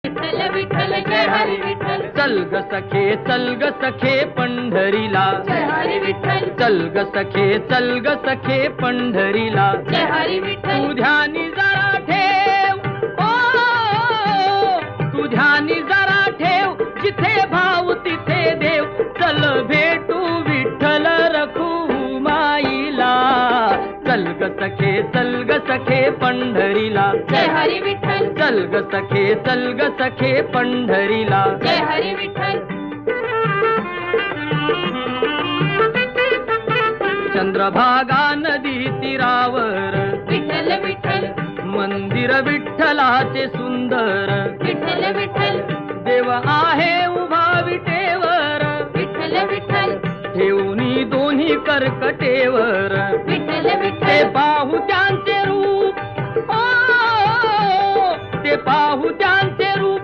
विठ्ठल विठ्ठल जय हरी विठ्ठल चल ग सखे पंढरीला जय हरी विठ्ठल चल ग सखे पंढरीला जय हरी विठ्ठल तू ध्यानी जरा ठेव तू ध्यानी जरा ठेव जिथे भाव तिथे देव चल भेटू विठ्ठल रखुमाईला चल ग सखे पंढरीला जय हरी विठ्ठल चल ग सखे पंढरीला जय हरी विठ्ठल चंद्रभागा नदी तीरावर विठ्ठल विठ्ठल मंदिर विठ्ठलाचे सुंदर विठ्ठल विठ्ठल देव आहे उभा विटेवर विठ्ठल विठ्ठल ठेवूनी दोन्ही कर्कटेवर